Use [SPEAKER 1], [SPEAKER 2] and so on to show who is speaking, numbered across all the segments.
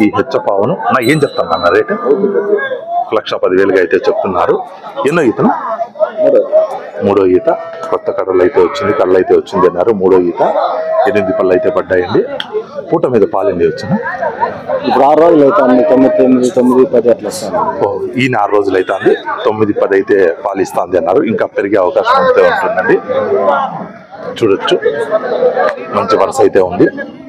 [SPEAKER 1] ఈ హెచ్చపావును నా ఏం చెప్తాను అన్న రేటు 1,10,000 అయితే చెప్తున్నారు. ఎన్నో ఈతను? మూడో ఈత. కొత్త కడలు అయితే వచ్చింది, కళ్ళు అయితే వచ్చింది అన్నారు. మూడో ఈత. 8 పళ్ళు అయితే పడ్డాయండి. పూట మీద పాలండి వచ్చిన
[SPEAKER 2] ఇప్పుడు 6 రోజులు అవుతుంది. 9, 10 అట్లా వస్తాను.
[SPEAKER 1] ఈయన 6 రోజులు అవుతుంది. 9, 10 అయితే పాలిస్తుంది అన్నారు. ఇంకా పెరిగే అవకాశం అయితే ఉంటుందండి. చూడొచ్చు, మంచి వరుస అయితే ఉంది.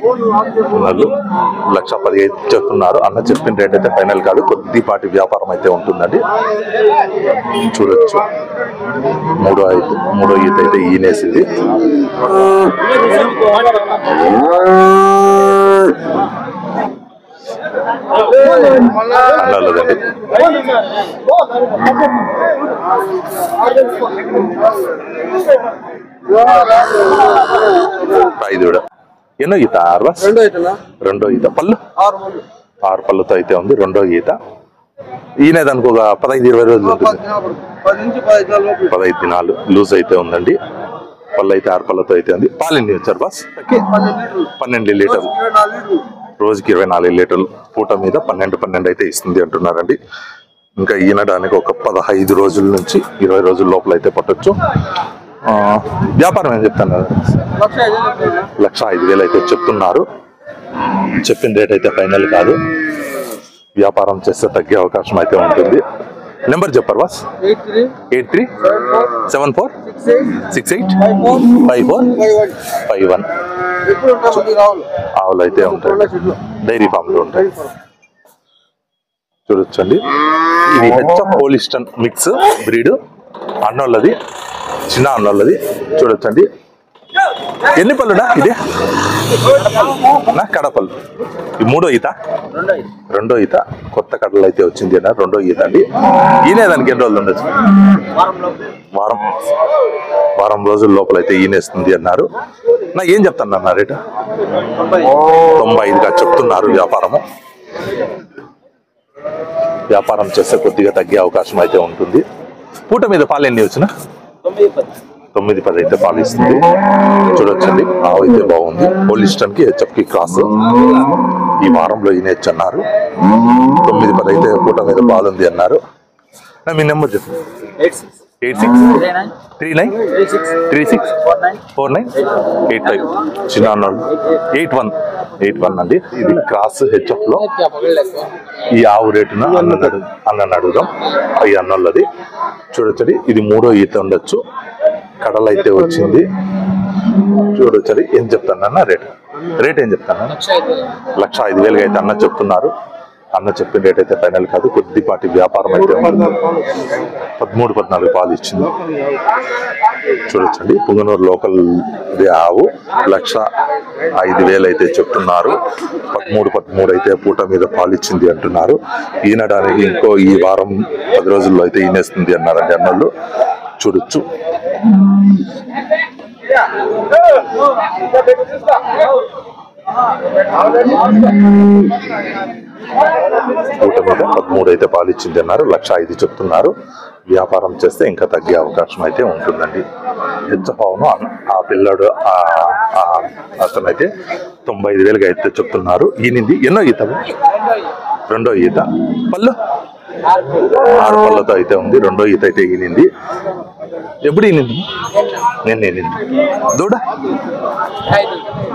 [SPEAKER 1] 1,10,000 చెప్తున్నారు. అన్న చెప్పిన రేట్ అయితే ఫైనల్ కాదు, కొద్దిపాటి వ్యాపారం అయితే ఉంటుందండి. చూడొచ్చు, మూడో ఈత అయితే ఈనేసింది. అన్నలేదండి. ఐదు ఎన్నో ఈత? రెండో ఈత. పళ్ళు 6 పళ్ళుతో అయితే ఉంది. రెండో ఈత. ఈయన దానికి ఒక 15-20 రోజులు ఉంటుంది. 15 దినాలు లూజ్ అయితే ఉందండి. పళ్ళు అయితే 6 పళ్ళతో అయితే ఉంది. పాలు ఎన్ని వచ్చారు బాస్? 12 లీటర్లు. రోజుకి 24 లీటర్లు. పూట మీద 12 అయితే ఇస్తుంది అంటున్నారండి. ఇంకా ఈనడానికి ఒక 15 రోజుల నుంచి 20 రోజుల లోపల అయితే పట్టొచ్చు. వ్యాపారం ఏం చెప్తాను? 1,05,000 అయితే చెప్తున్నారు. చెప్పిన రేట్ అయితే ఫైనల్ కాదు. వ్యాపారం చేస్తే తగ్గే అవకాశం అయితే ఉంటుంది. నెంబర్ చెప్పారు బాస్? 8374685451. ఆవులు అయితే ఉంటాయి, డైరీ ఫామ్లు ఉంటాయి. చూడొచ్చండి, ఇది హెచ్ఎఫ్ హోలిస్టన్ మిక్స్ బ్రీడ్. అన్నోళ్ళది, చిన్న అన్నోళ్ళది. చూడొచ్చండి. ఎన్ని పళ్ళుడా ఇది? కడపళ్ళు. ఈ మూడో ఈత? రెండో ఈత. కొత్త కడలు అయితే వచ్చింది అన్నారు. రెండో ఈత అండి. ఈనే దానికి ఎన్ని రోజులు ఉండొచ్చు? వారం రోజుల లోపల అయితే ఈనేస్తుంది అన్నారు. నా ఏం చెప్తాను అన్న రేటు? 95గా చెప్తున్నారు. వ్యాపారం చేస్తే కొద్దిగా తగ్గే అవకాశం అయితే ఉంటుంది. పూట మీద పాలు ఎన్ని వచ్చినా? 9-10 అయితే పాలు ఇస్తుంది. చూడొచ్చండి, ఆవు అయితే బాగుంది. హోలిస్టన్ కి హెచ్ఎఫ్కి క్రాస్. ఈ వారంలో ఈనేచ్చు అన్నారు. 9-10 అయితే పూట మీద పాలు ఉంది అన్నారు. మీ నెంబర్ చెప్పు. 8639364985. చిన్న అన్నాడు 81 అండి. ఇది క్రాస్ హెచ్ఎఫ్ లో. ఈ ఆవు రేటున అన్నను అడుగుదాం. ఈ అన్నోళ్ళది. చూడొచ్చండి, ఇది మూడో ఈత ఉండొచ్చు. కడలు అయితే వచ్చింది. చూడొచ్చండి. ఏం చెప్తాను అన్న రేట్ ఏం చెప్తాను? 1,05,000 అయితే అన్న చెప్తున్నారు. అన్న చెప్పిన రేట్ అయితే ఫైనల్ కాదు, కొద్దిపాటి వ్యాపారం అయితే ఉంటుంది. 13-14 పాలు ఇచ్చింది. చూడొచ్చండి, పుంగనూరు లోకల్ ఆవు. 1,05,000 అయితే చెప్తున్నారు. 13 అయితే పూట మీద పాలు ఇచ్చింది అంటున్నారు. ఈనడానికి ఇంకో ఈ వారం 10 రోజుల్లో అయితే ఈనేస్తుంది అన్నారండి అన్నోళ్ళు. చూడొచ్చు. పూట మీద 13 అయితే పాలిచ్చింది అన్నారు. 1,05,000 చెప్తున్నారు. వ్యాపారం చేస్తే ఇంకా తగ్గే అవకాశం అయితే ఉంటుందండి. హెచ్చపావును ఆ పిల్లడు అతనైతే 95,000 అయితే చెప్తున్నారు. ఈనింది ఎన్నో ఈత? రెండో ఈత. పళ్ళు 6 పళ్ళతో అయితే ఉంది. రెండో ఈత అయితే ఈనింది. ఎప్పుడు ఈనింది? నేను ఈనింది. దూడ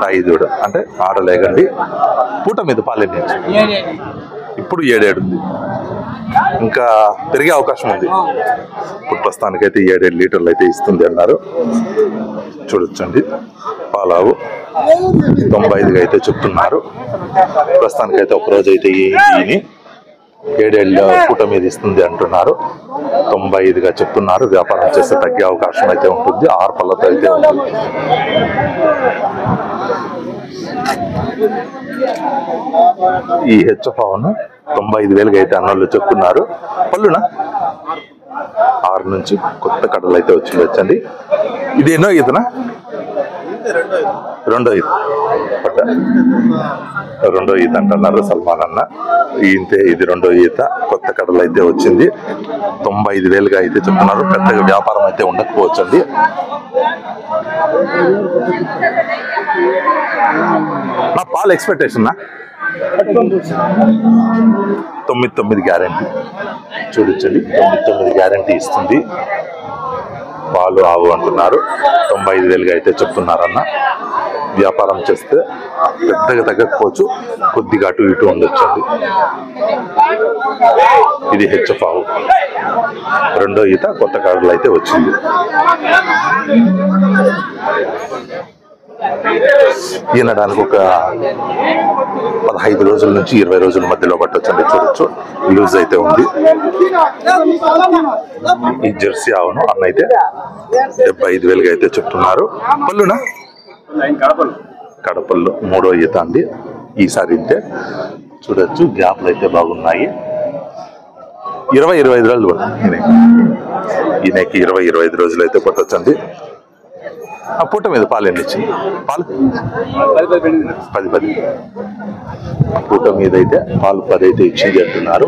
[SPEAKER 1] 5 అంటే ఆడలేకండి. పూట మీద పాలెన్ని? ఇప్పుడు 7 ఉంది. ఇంకా పెరిగే అవకాశం ఉంది. ఇప్పుడు ప్రస్తుతానికైతే 7 లీటర్లు అయితే ఇస్తుంది అన్నారు. చూడొచ్చండి, పాలావు 95గా అయితే చెప్తున్నారు. ప్రస్తుతానికైతే ఒక రోజు అయితే ఈని 7 పూట మీద ఇస్తుంది అంటున్నారు. 95గా చెప్తున్నారు. వ్యాపారం చేస్తే తగ్గే అవకాశం అయితే ఉంటుంది. 6 పళ్ళతో అయితే ఉంటుంది. ఈ హెచ్చపావును 95,000 అయితే అన్నోళ్ళు చెప్తున్నారు. పళ్ళునా 6 నుంచి కొత్త కడలు అయితే వచ్చిండొచ్చండి. ఇది ఎన్నో ఈతనా? రెండో ఈత. రెండో ఈత అంటున్నారు సల్మాన్ అన్న. ఈంతే ఇది రెండో ఈత. కొత్త కడలు అయితే వచ్చింది. 95,000గా అయితే చెప్తున్నారు. పెద్దగా వ్యాపారం అయితే ఉండకపోవచ్చండి. నా పాలు ఎక్స్పెక్టేషన్ తొమ్మిది గ్యారంటీ చూడొచ్చండి. 9 గ్యారంటీ ఇస్తుంది. పాలు ఆవు అంటున్నారు. 95,000గా అయితే చెప్తున్నారన్న. వ్యాపారం చేస్తే పెద్దగా తగ్గకపోవచ్చు, కొద్దిగా అటు ఇటు ఉండొచ్చండి. ఇది హెచ్ఎఫ్ ఆవు, రెండో ఈత, కొత్త కార్డులు అయితే వచ్చింది. ఈనడానికి ఒక 15 రోజుల నుంచి 20 రోజుల మధ్యలో పట్టొచ్చండి. చూడొచ్చు, లూజ్ అయితే ఉంది. ఈ జెర్సీ ఆవును అన్న అయితే 75,000గా అయితే చెప్తున్నారు. పళ్ళునా కడపల్లో మూడో ఈత అండి. ఈసారి ఇంతే. చూడొచ్చు, గ్యాప్లు అయితే బాగున్నాయి. 20-25 రోజులు పడుతుంది ఈయనకి. 20-25 రోజులు అయితే పట్టొచ్చండి. ఆ పూట మీద పాలు ఎన్ని ఇచ్చింది? పాలు 10 పూట మీద అయితే పాలు 10 అయితే ఇచ్చింది అంటున్నారు.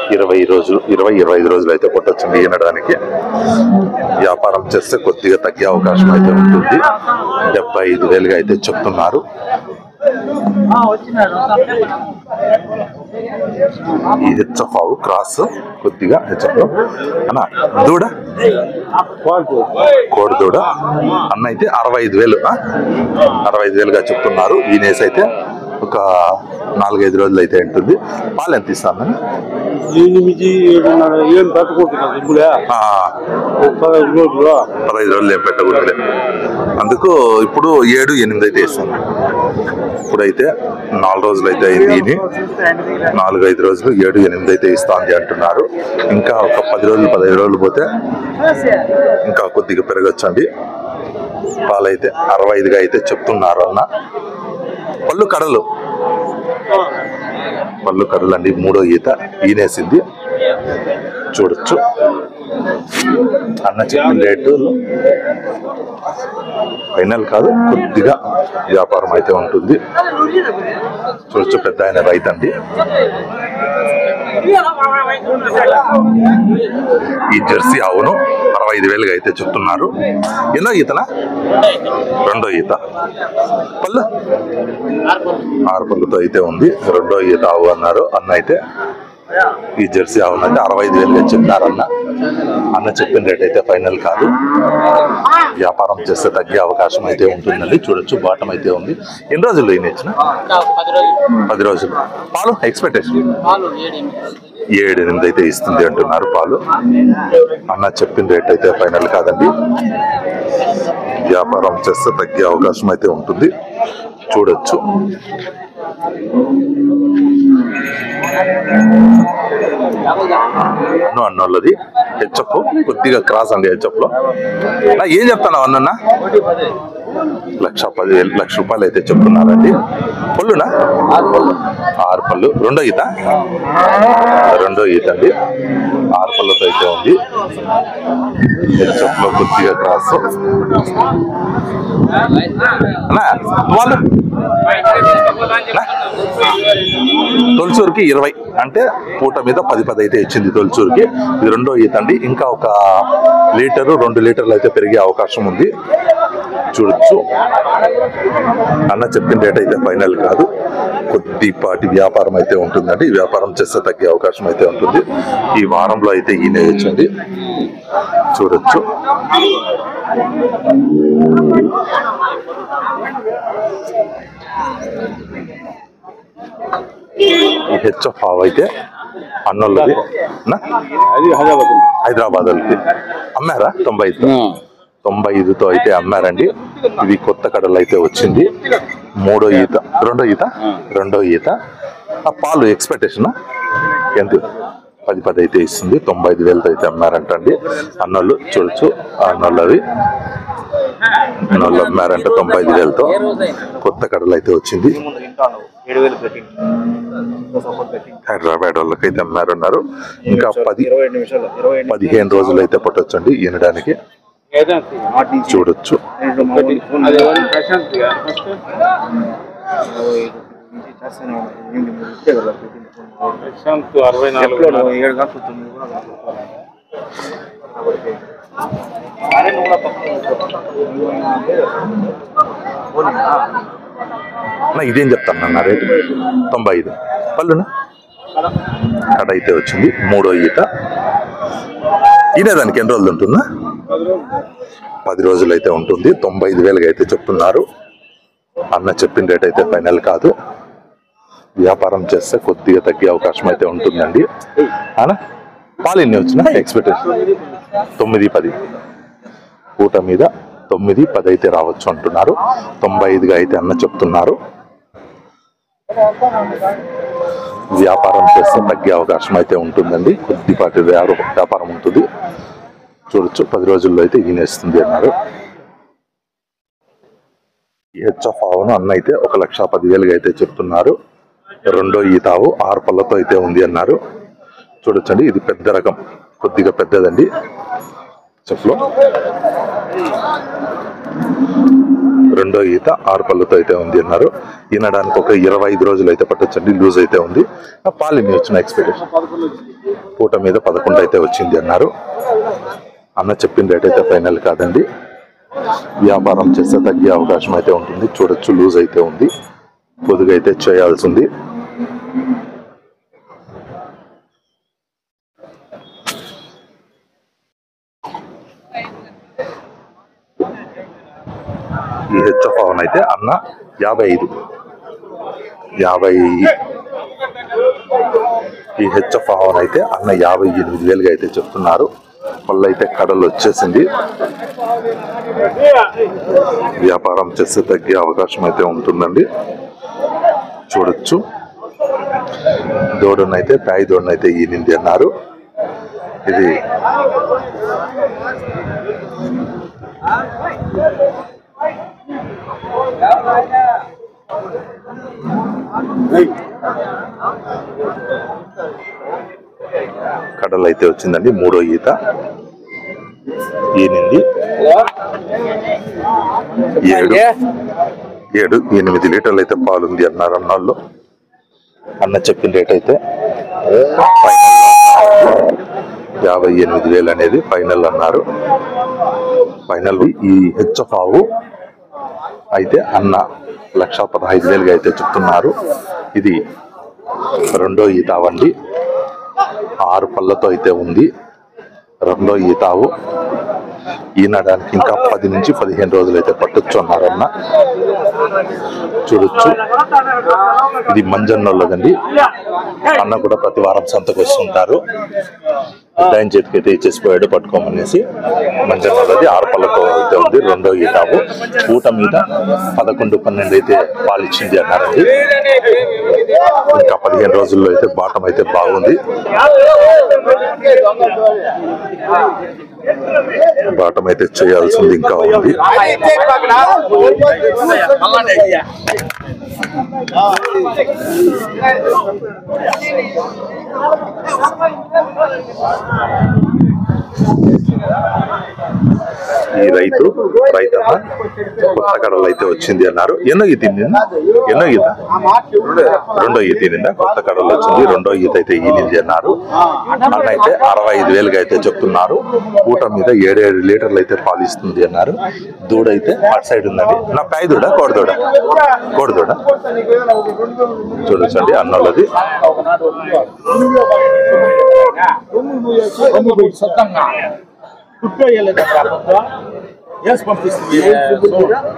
[SPEAKER 1] 20-25 రోజులు అయితే పట్టొచ్చండి ఈనడానికి. వ్యాపారం చేస్తే కొద్దిగా తగ్గే అవకాశం అయితే ఉంటుంది. 75,000గా అయితే చెప్తున్నారు. ఈ హెచ్ఎఫ్ ఆవు క్రాస్ కొద్దిగా హెచ్ఎఫ్ అన్న. దూడ కోడి దూడ అన్న అయితే 65,000, 65,000గా చెప్తున్నారు. ఈ నేస్ అయితే ఒక 4-5 రోజులు అయితే ఉంటుంది. పాలు ఎంత ఇస్తాను? 15 రోజులు ఏం పెట్టకూడదులే. అందుకు ఇప్పుడు 7-8 అయితే ఇస్తాను. ఇప్పుడైతే 4 రోజులు అయితే అయింది. 4-5 రోజులు 7-8 అయితే ఇస్తాంది అంటున్నారు. ఇంకా ఒక 10-15 రోజులు పోతే ఇంకా కొద్దిగా పెరగచ్చండి. పాలైతే 65గా అయితే చెప్తున్నారు అన్న. పళ్ళు కడలు అండి. మూడో ఈత ఈనేసింది. చూడొచ్చు, అన్న చెప్పిన రేటు ఫైనల్ కాదు, కొద్దిగా వ్యాపారం అయితే ఉంటుంది. చూడొచ్చు, పెద్ద ఆయన రైతు అండి. ఈ జెర్సీ ఆవును 65,000గా అయితే చెప్తున్నారు. ఎన్నో ఈతనా? రెండో ఈత. పళ్ళు 6 పళ్ళుతో అయితే ఉంది. రెండో ఈత ఆవు అన్నారు అన్న అయితే. ఈ జెర్సీ ఆవును అయితే 65,000గా చెప్పినారన్న. అన్న చెప్పిన రేట్ అయితే ఫైనల్ కాదు. వ్యాపారం చేస్తే తగ్గే అవకాశం అయితే ఉంటుందండి. చూడొచ్చు, బాటం అయితే ఉంది. ఎన్ని రోజులు అయినా ఇచ్చిన? 10 రోజులు. పాలు ఎక్స్పెక్టేషన్ 7-8 అయితే ఇస్తుంది అంటున్నారు పాలు. అన్న చెప్పిన రేట్ అయితే ఫైనల్ కాదండి. వ్యాపారం చేస్తే తగ్గే అవకాశం అయితే ఉంటుంది. చూడొచ్చు, అన్నోళ్ళది హెచ్ఎఫ్ కొద్దిగా క్రాస్ అండి. హెచ్ఎఫ్ లో ఏం చెప్తాను అన్న? 1,10,000 రూపాయలు అయితే చెప్తున్నారండి. పళ్ళునా? 6 పళ్ళు. రెండో ఈత అండి. 6 పళ్ళతో అయితే ఉంది. హెచ్ఎఫ్ లో కొద్దిగా క్రాస్. వాళ్ళు తొలిచూరుకి 20 అంటే పూట మీద 10 అయితే ఇచ్చింది తొలిచూరుకి. ఇది రెండో ఈత అండి. ఇంకా ఒక 1-2 లీటర్లు అయితే పెరిగే అవకాశం ఉంది. చూడొచ్చు, అన్న చెప్పిన రేట్ అయితే ఫైనల్ కాదు. కొద్దిపాటి వ్యాపారం అయితే ఉంటుందండి. వ్యాపారం చేస్తే తగ్గే అవకాశం అయితే ఉంటుంది. ఈ వారంలో అయితే ఈయన వచ్చింది. చూడొచ్చు, ఈ హెచ్ఎఫ్ ఆవు అయితే అన్నోళ్ళది. హైదరాబాద్ వాళ్ళకి అమ్మారా? 95తో అయితే అమ్మారండి. ఇది కొత్త కడలు అయితే వచ్చింది. రెండో ఈత. ఆ పాలు ఎక్స్పెక్టేషన్ ఎంత? 10 అయితే ఇస్తుంది. 95,000తో అయితే అమ్మారంటండి అన్నోళ్ళు. చూడొచ్చు, అన్నోళ్ళవి అమ్మారంట 95,000తో. కొత్త కడలు అయితే వచ్చింది. హైదరాబాద్ వాళ్ళకైతే అమ్మారన్నారు. ఇంకా 15 రోజులు అయితే పట్టొచ్చండి ఈనడానికి. చూడొచ్చు, అన్న ఇదేం చెప్తాను అన్న రేటు 95 పళ్ళునా కడ అయితే వచ్చింది 3వ ఈత ఈనేదానికి ఎన్ని రోజులు ఉంటుందా 10 రోజులు అయితే ఉంటుంది 95,000 అయితే చెప్తున్నారు అన్న చెప్పిన రేట్ అయితే ఫైనల్ కాదు వ్యాపారం చేస్తే కొద్దిగా తగ్గే అవకాశం అయితే ఉంటుందండి అన్న పాలు ఎన్ని వచ్చినా ఎక్స్పెక్టేషన్ 9-10 పూట మీద 9-10 అయితే రావచ్చు అంటున్నారు 95గా అయితే అన్న చెప్తున్నారు వ్యాపారం చేస్తే తగ్గే అవకాశం అయితే ఉంటుందండి కొద్దిపాటి వ్యాపారం ఉంటుంది చూడొచ్చు 10 రోజుల్లో అయితే ఈనేస్తుంది అన్నారు హెచ్ఎఫ్ ఆవును అన్న అయితే 1,10,000 అయితే చెప్తున్నారు 2వ ఈత ఆవు 6 పళ్ళతో అయితే ఉంది అన్నారు చూడొచ్చండి ఇది పెద్ద రకం కొద్దిగా పెద్దదండి చెఫ్లో 2వ ఈత 6 పళ్ళతో అయితే ఉంది అన్నారు ఈనడానికి ఒక 25 రోజులు అయితే పట్టొచ్చండి లూజ్ అయితే ఉంది పాలు ఎన్ని వచ్చిన ఎక్స్పెక్టేషన్ పూట మీద 11 అయితే వచ్చింది అన్నారు అన్న చెప్పిన రేట్ అయితే ఫైనల్ కాదండి వ్యాపారం చేస్తే తగ్గే అవకాశం అయితే ఉంటుంది చూడొచ్చు లూజ్ అయితే ఉంది కొద్దిగా అయితే చేయాల్సింది ఈ హెచ్ఎఫ్ ఆవును అయితే అన్న 55 ఈ హెచ్ఎఫ్ ఆవును అయితే అన్న 58,000 అయితే చెప్తున్నారు పళ్ళు అయితే కడలు వచ్చేసింది వ్యాపారం చేస్తే తగ్గే అవకాశం అయితే ఉంటుందండి చూడొచ్చు దూడనైతే ప్యాయి దూడనైతే ఈనింది అన్నారు ఇది కడలు అయితే వచ్చిందండి 3వ ఈత ఈనింది 7-8 లీటర్లు అయితే పాలుంది అన్నారు అన్నాళ్ళు అన్న చెప్పిన రేట్ అయితే 58,000 అనేది ఫైనల్ అన్నారు ఫైనల్ ఈ హెచ్ఎఫ్ ఆవు అయితే అన్న 1,15,000 అయితే చెప్తున్నారు ఇది 2వ ఈత ఆవండి 6 పళ్ళతో అయితే ఉంది 2వ ఈత ఆవు ఈనడానికి ఇంకా 10 నుంచి 15 రోజులు అయితే పట్టొచ్చు అన్నారన్న చూడొచ్చు ఇది మంజన్నోళ్ళదండి అన్న కూడా ప్రతి వారం సంతకు వస్తుంటారు దాని చేతికి అయితే ఇచ్చేసిపోయాడు పట్టుకోమనేసి మంజన్నోళ్ళది 6 పళ్ళతో అయితే ఉంది 2వ ఈత ఆవు పూట మీద 11-12 అయితే పాలు ఇచ్చింది అన్నారండి ఇంకా 15 రోజుల్లో అయితే బాటం అయితే బాగుంది బాటం అయితే చేయాల్సింది ఇంకా ఉంది ఈ రైతన్న కొత్త కడలు అయితే వచ్చింది అన్నారు ఎన్నో ఈత 2వ ఈత ఈనిందా కొత్త కడలు వచ్చింది 2వ ఈత అయితే ఈనింది అన్నారు అన్న అయితే 65,000 అయితే చెప్తున్నారు పూట మీద 7 లీటర్లు అయితే పాలు ఇస్తుంది అన్నారు దూడ అయితే అటు సైడ్ ఉందండి నా ప్యాయి దూడ కోడిదూడ చూడొచ్చండి అన్నోళ్ళది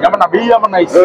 [SPEAKER 2] ఏమన్నా బియ్యం ఏమన్నా ఇచ్చి